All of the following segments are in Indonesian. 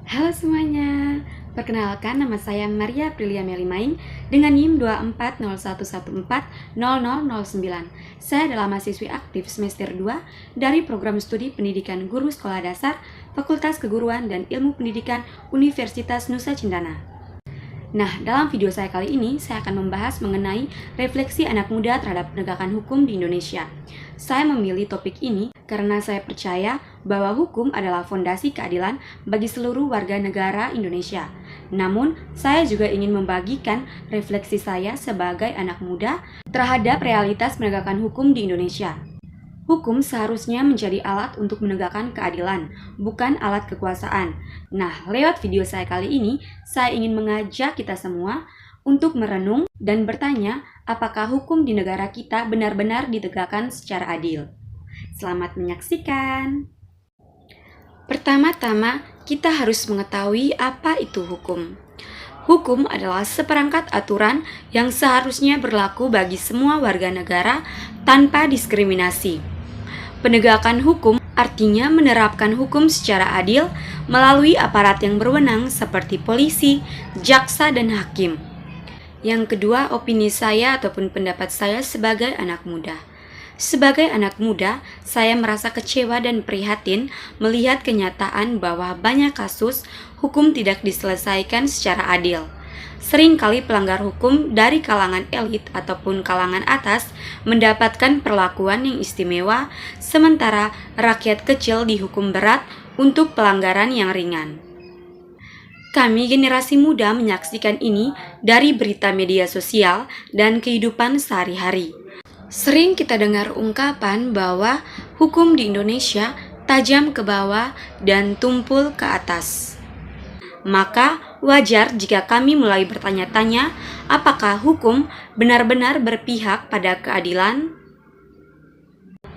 Halo semuanya, perkenalkan nama saya Maria Aprilia Melimaing dengan NIM 24011400009. Saya adalah mahasiswi aktif semester 2 dari program studi pendidikan guru sekolah dasar Fakultas Keguruan dan Ilmu Pendidikan Universitas Nusa Cendana. Nah, dalam video saya kali ini, saya akan membahas mengenai refleksi anak muda terhadap penegakan hukum di Indonesia. Saya memilih topik ini karena saya percaya bahwa hukum adalah fondasi keadilan bagi seluruh warga negara Indonesia. Namun, saya juga ingin membagikan refleksi saya sebagai anak muda terhadap realitas penegakan hukum di Indonesia. Hukum seharusnya menjadi alat untuk menegakkan keadilan, bukan alat kekuasaan. Nah, lewat video saya kali ini, saya ingin mengajak kita semua untuk merenung dan bertanya apakah hukum di negara kita benar-benar ditegakkan secara adil. Selamat menyaksikan. Pertama-tama, kita harus mengetahui apa itu hukum. Hukum adalah seperangkat aturan yang seharusnya berlaku bagi semua warga negara tanpa diskriminasi. Penegakan hukum artinya menerapkan hukum secara adil melalui aparat yang berwenang seperti polisi, jaksa, dan hakim. Yang kedua, opini saya ataupun pendapat saya sebagai anak muda. Sebagai anak muda, saya merasa kecewa dan prihatin melihat kenyataan bahwa banyak kasus hukum tidak diselesaikan secara adil. Seringkali pelanggar hukum dari kalangan elit ataupun kalangan atas mendapatkan perlakuan yang istimewa, sementara rakyat kecil dihukum berat untuk pelanggaran yang ringan. Kami generasi muda menyaksikan ini dari berita media sosial dan kehidupan sehari-hari. Sering kita dengar ungkapan bahwa hukum di Indonesia tajam ke bawah dan tumpul ke atas. Maka wajar jika kami mulai bertanya-tanya apakah hukum benar-benar berpihak pada keadilan?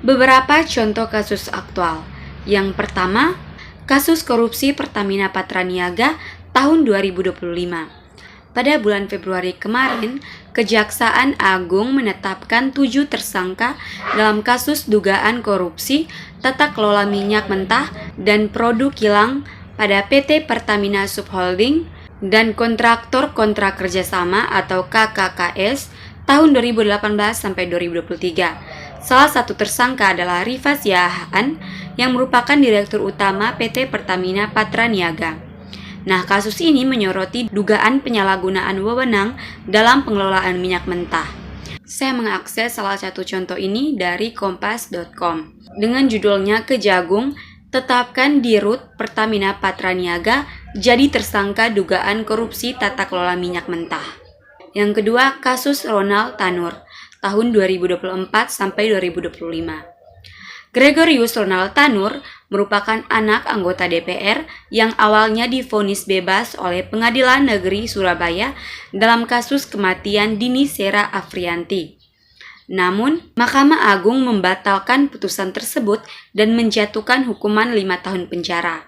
Beberapa contoh kasus aktual. Yang pertama, kasus korupsi Pertamina Patraniaga tahun 2025. Pada bulan Februari kemarin, Kejaksaan Agung menetapkan 7 tersangka dalam kasus dugaan korupsi tata kelola minyak mentah dan produk kilang pada PT Pertamina Subholding dan kontraktor kontrak kerjasama atau KKKS tahun 2018 sampai 2023. Salah satu tersangka adalah Rifa Siahaan yang merupakan Direktur Utama PT Pertamina Patraniaga. Nah, kasus ini menyoroti dugaan penyalahgunaan wewenang dalam pengelolaan minyak mentah. Saya mengakses salah satu contoh ini dari kompas.com dengan judulnya Kejagung, tetapkan Dirut Pertamina Patraniaga jadi tersangka dugaan korupsi tata kelola minyak mentah. Yang kedua, kasus Ronald Tanur tahun 2024 sampai 2025. Gregorius Ronald Tanur merupakan anak anggota DPR yang awalnya divonis bebas oleh Pengadilan Negeri Surabaya dalam kasus kematian Dini Sera Afrianti. Namun, Mahkamah Agung membatalkan putusan tersebut dan menjatuhkan hukuman 5 tahun penjara.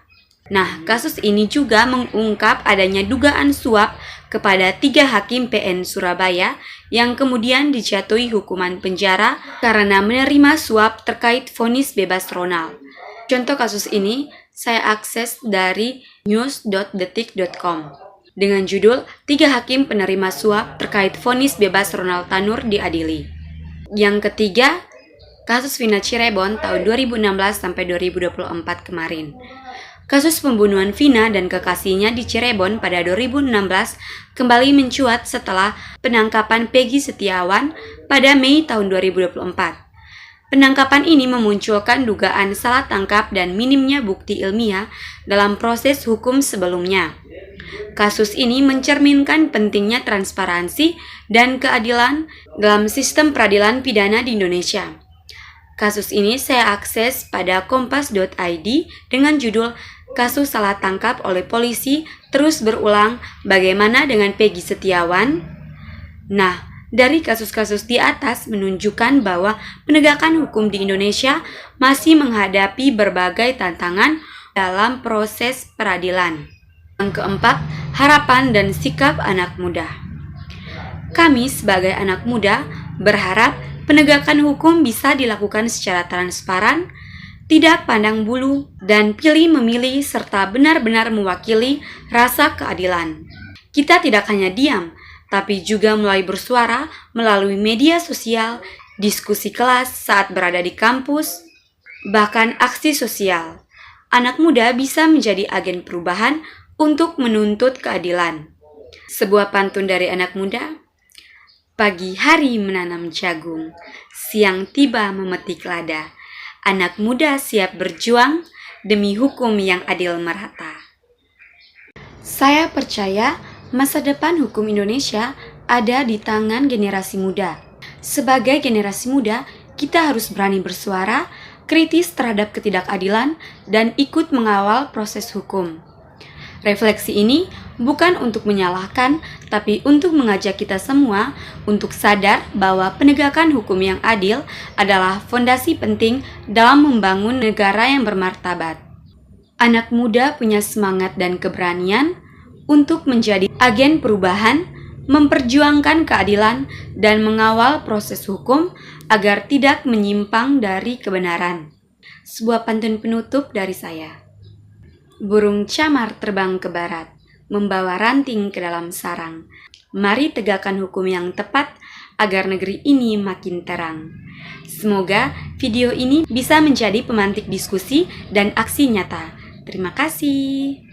Nah, kasus ini juga mengungkap adanya dugaan suap kepada 3 hakim PN Surabaya yang kemudian dijatuhi hukuman penjara karena menerima suap terkait vonis bebas Ronald. Contoh kasus ini saya akses dari news.detik.com dengan judul 3 hakim penerima suap terkait vonis bebas Ronald Tanur diadili. Yang ketiga, kasus Vina Cirebon tahun 2016 sampai 2024 kemarin. Kasus pembunuhan Vina dan kekasihnya di Cirebon pada 2016 kembali mencuat setelah penangkapan Peggy Setiawan pada Mei tahun 2024. Penangkapan ini memunculkan dugaan salah tangkap dan minimnya bukti ilmiah dalam proses hukum sebelumnya. Kasus ini mencerminkan pentingnya transparansi dan keadilan dalam sistem peradilan pidana di Indonesia. Kasus ini saya akses pada kompas.id dengan judul Kasus salah tangkap oleh polisi terus berulang, bagaimana dengan Peggy Setiawan? Nah, dari kasus-kasus di atas menunjukkan bahwa penegakan hukum di Indonesia masih menghadapi berbagai tantangan dalam proses peradilan. Yang keempat, harapan dan sikap anak muda. Kami sebagai anak muda berharap penegakan hukum bisa dilakukan secara transparan, tidak pandang bulu, dan pilih memilih serta benar-benar mewakili rasa keadilan. Kita tidak hanya diam, tapi juga mulai bersuara melalui media sosial, diskusi kelas saat berada di kampus, bahkan aksi sosial. Anak muda bisa menjadi agen perubahan untuk menuntut keadilan. Sebuah pantun dari anak muda, pagi hari menanam jagung, siang tiba memetik lada. Anak muda siap berjuang demi hukum yang adil merata. Saya percaya masa depan hukum Indonesia ada di tangan generasi muda. Sebagai generasi muda, kita harus berani bersuara, kritis terhadap ketidakadilan, dan ikut mengawal proses hukum. Refleksi ini bukan untuk menyalahkan, tapi untuk mengajak kita semua untuk sadar bahwa penegakan hukum yang adil adalah fondasi penting dalam membangun negara yang bermartabat. Anak muda punya semangat dan keberanian untuk menjadi agen perubahan, memperjuangkan keadilan, dan mengawal proses hukum agar tidak menyimpang dari kebenaran. Sebuah pantun penutup dari saya. Burung camar terbang ke barat, membawa ranting ke dalam sarang. Mari tegakkan hukum yang tepat agar negeri ini makin terang. Semoga video ini bisa menjadi pemantik diskusi dan aksi nyata. Terima kasih.